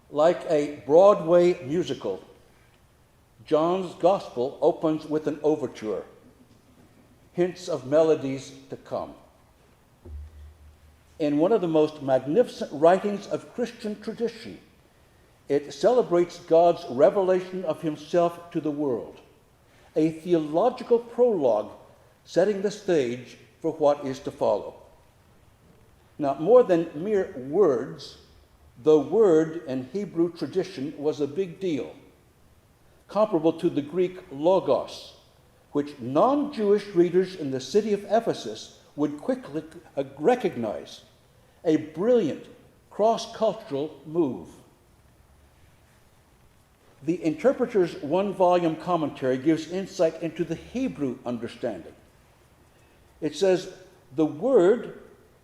Like a Broadway musical, John's Gospel opens with an overture, hints of melodies to come. In one of the most magnificent writings of Christian tradition, it celebrates God's revelation of himself to the world, a theological prologue setting the stage for what is to follow. Now, more than mere words, the word in Hebrew tradition was a big deal, comparable to the Greek logos, which non-Jewish readers in the city of Ephesus would quickly recognize, a brilliant cross-cultural move. The Interpreter's one-volume commentary gives insight into the Hebrew understanding. It says, the Word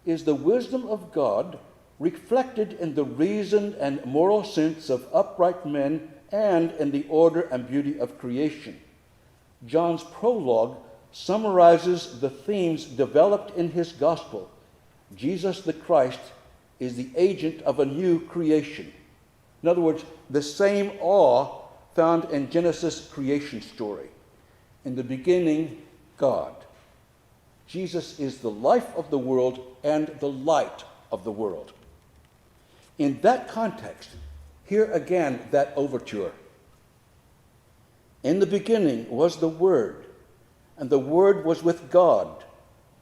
is the wisdom of God reflected in the reason and moral sense of upright men and in the order and beauty of creation. John's prologue summarizes the themes developed in his gospel. Jesus the Christ is the agent of a new creation. In other words, the same awe found in Genesis' creation story. In the beginning, God. Jesus is the life of the world and the light of the world. In that context, hear again that overture. In the beginning was the Word, and the Word was with God,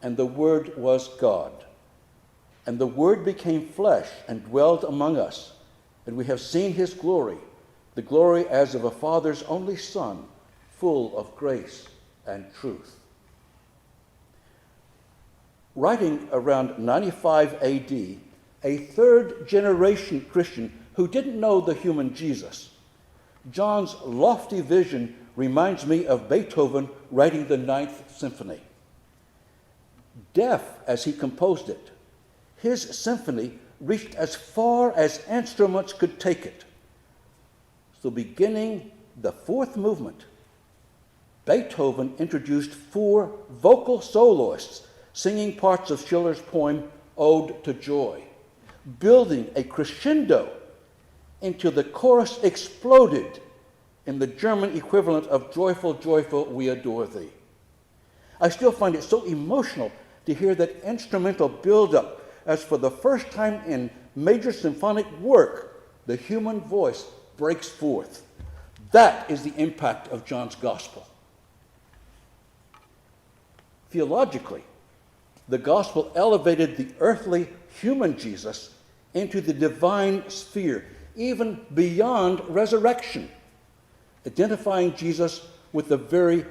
and the Word was God. And the Word became flesh and dwelt among us, and we have seen his glory, the glory as of a Father's only Son, full of grace and truth. Writing around 95 AD, a third-generation Christian who didn't know the human Jesus, John's lofty vision reminds me of Beethoven writing the Ninth Symphony. Deaf as he composed it, his symphony reached as far as instruments could take it. So beginning the fourth movement, Beethoven introduced 4 vocal soloists singing parts of Schiller's poem, Ode to Joy, building a crescendo until the chorus exploded in the German equivalent of Joyful, Joyful, We Adore Thee. I still find it so emotional to hear that instrumental build-up as for the first time in major symphonic work, the human voice breaks forth. That is the impact of John's gospel. Theologically, the gospel elevated the earthly human Jesus into the divine sphere, even beyond resurrection, identifying Jesus with the very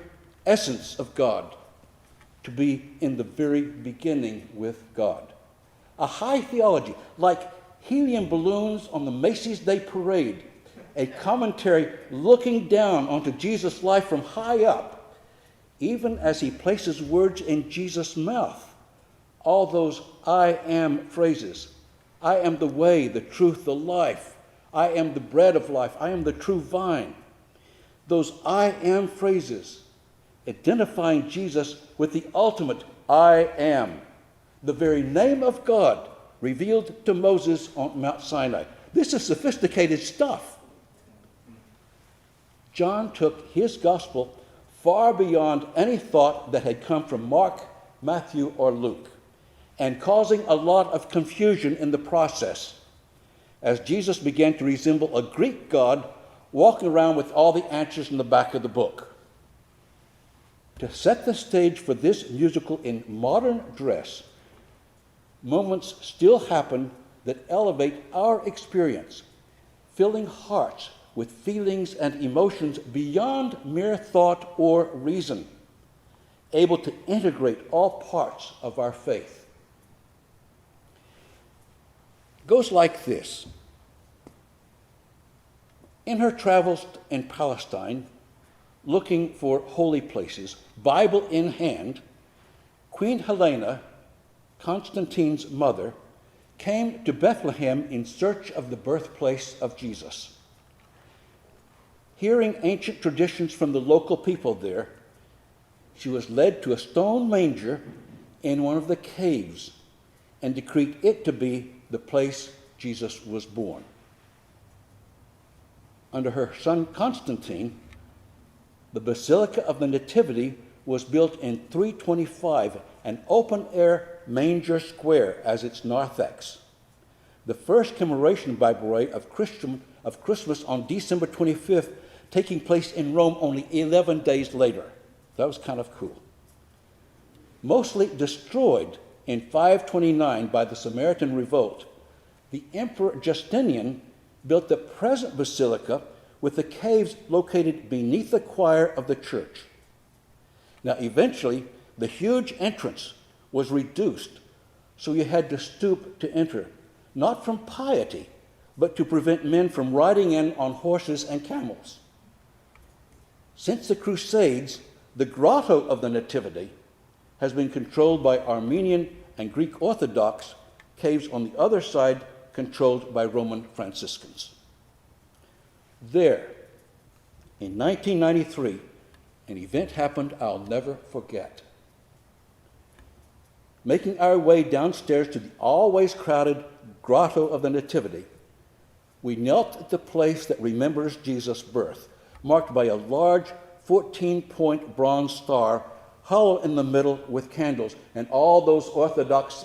essence of God, to be in the very beginning with God. A high theology, like helium balloons on the Macy's Day Parade, a commentary looking down onto Jesus' life from high up, even as he places words in Jesus' mouth. All those I am phrases. I am the way, the truth, the life. I am the bread of life. I am the true vine. Those I am phrases identifying Jesus with the ultimate I am, the very name of God revealed to Moses on Mount Sinai. This is sophisticated stuff. John took his gospel far beyond any thought that had come from Mark, Matthew, or Luke, and causing a lot of confusion in the process, as Jesus began to resemble a Greek god walking around with all the answers in the back of the book. To set the stage for this musical in modern dress, moments still happen that elevate our experience, filling hearts with feelings and emotions beyond mere thought or reason, able to integrate all parts of our faith. It goes like this. In her travels in Palestine, looking for holy places, Bible in hand, Queen Helena, Constantine's mother, came to Bethlehem in search of the birthplace of Jesus. Hearing ancient traditions from the local people there, she was led to a stone manger in one of the caves and decreed it to be the place Jesus was born. under her son Constantine, the Basilica of the Nativity was built in 325, an open-air manger square as its narthex. The first commemoration, by the way, of Christmas on December 25th, taking place in Rome only 11 days later. That was kind of cool. Mostly destroyed in 529 by the Samaritan revolt, the Emperor Justinian built the present basilica with the caves located beneath the choir of the church. Now, eventually, the huge entrance was reduced, so you had to stoop to enter, not from piety, but to prevent men from riding in on horses and camels. Since the Crusades, the grotto of the Nativity has been controlled by Armenian and Greek Orthodox, caves on the other side controlled by Roman Franciscans. There, in 1993, an event happened I'll never forget. Making our way downstairs to the always crowded grotto of the Nativity, we knelt at the place that remembers Jesus' birth, marked by a large 14-point bronze star, hollow in the middle with candles, and all those Orthodox,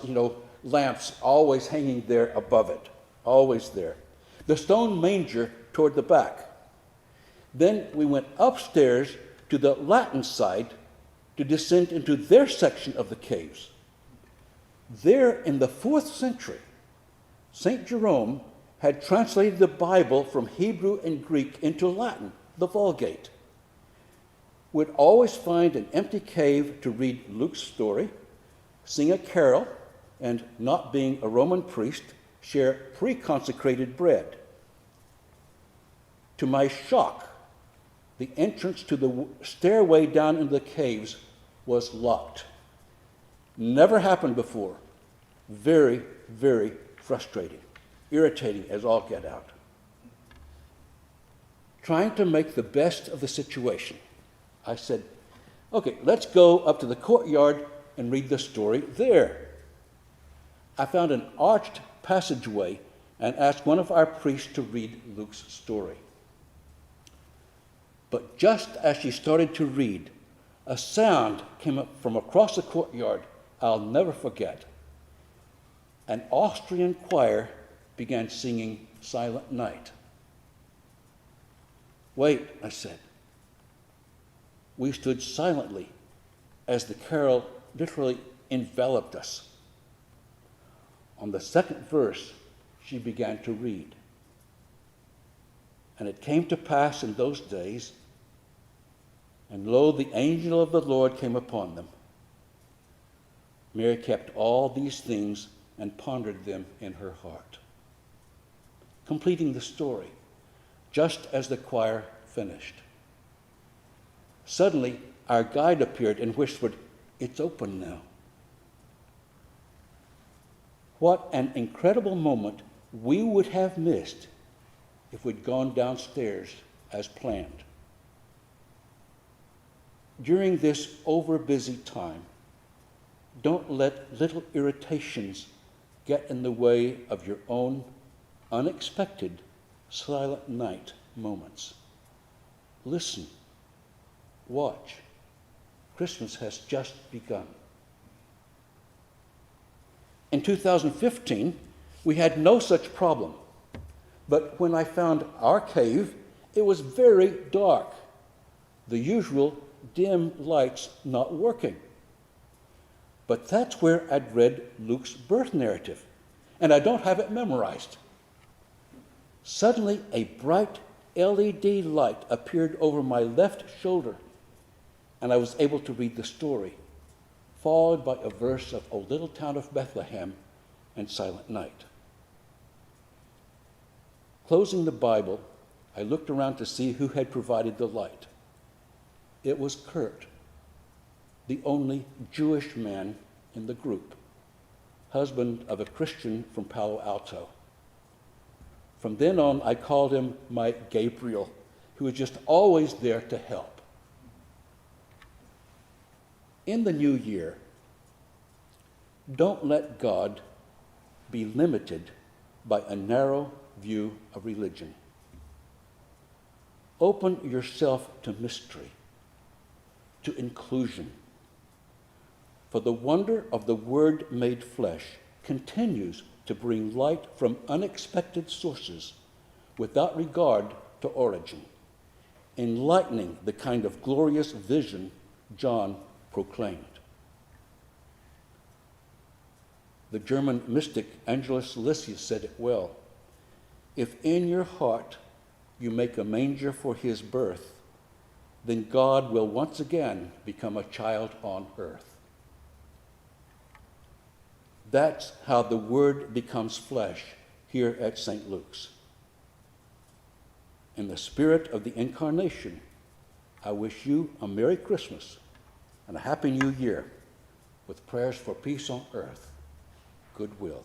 lamps always hanging there above it, always there. The stone manger toward the back. Then we went upstairs to the Latin side to descend into their section of the caves. There, in the 4th century, St. Jerome had translated the Bible from Hebrew and Greek into Latin, the Vulgate. We'd always find an empty cave to read Luke's story, sing a carol, and, not being a Roman priest, share pre-consecrated bread. To my shock, the entrance to the stairway down into the caves was locked. Never happened before. Very, very frustrating, irritating as all get out. Trying to make the best of the situation, I said, okay, let's go up to the courtyard and read the story there. I found an arched passageway and asked one of our priests to read Luke's story. But just as she started to read, a sound came up from across the courtyard I'll never forget. An Austrian choir began singing Silent Night. Wait, I said. We stood silently as the carol literally enveloped us. On the second verse, she began to read. And it came to pass in those days, and lo, the angel of the Lord came upon them. Mary kept all these things and pondered them in her heart. Completing the story, just as the choir finished. Suddenly, our guide appeared and whispered, "It's open now." What an incredible moment we would have missed if we'd gone downstairs as planned. During this over-busy time, don't let little irritations get in the way of your own unexpected silent night moments. Listen. Watch. Christmas has just begun. In 2015, we had no such problem. But when I found our cave, it was very dark. The usual dim lights not working. But that's where I'd read Luke's birth narrative, and I don't have it memorized. Suddenly, a bright LED light appeared over my left shoulder, and I was able to read the story, followed by a verse of O Little Town of Bethlehem and Silent Night. Closing the Bible, I looked around to see who had provided the light. It was Kurt, the only Jewish man in the group, husband of a Christian from Palo Alto. From then on, I called him my Gabriel, who was just always there to help. In the new year, don't let God be limited by a narrow view of religion. Open yourself to mystery, to inclusion. For the wonder of the Word made flesh continues to bring light from unexpected sources without regard to origin, enlightening the kind of glorious vision John proclaimed. The German mystic Angelus Silesius said it well. If in your heart you make a manger for his birth, then God will once again become a child on earth. That's how the Word becomes flesh here at St. Luke's. In the spirit of the Incarnation, I wish you a Merry Christmas and a Happy New Year with prayers for peace on earth, goodwill.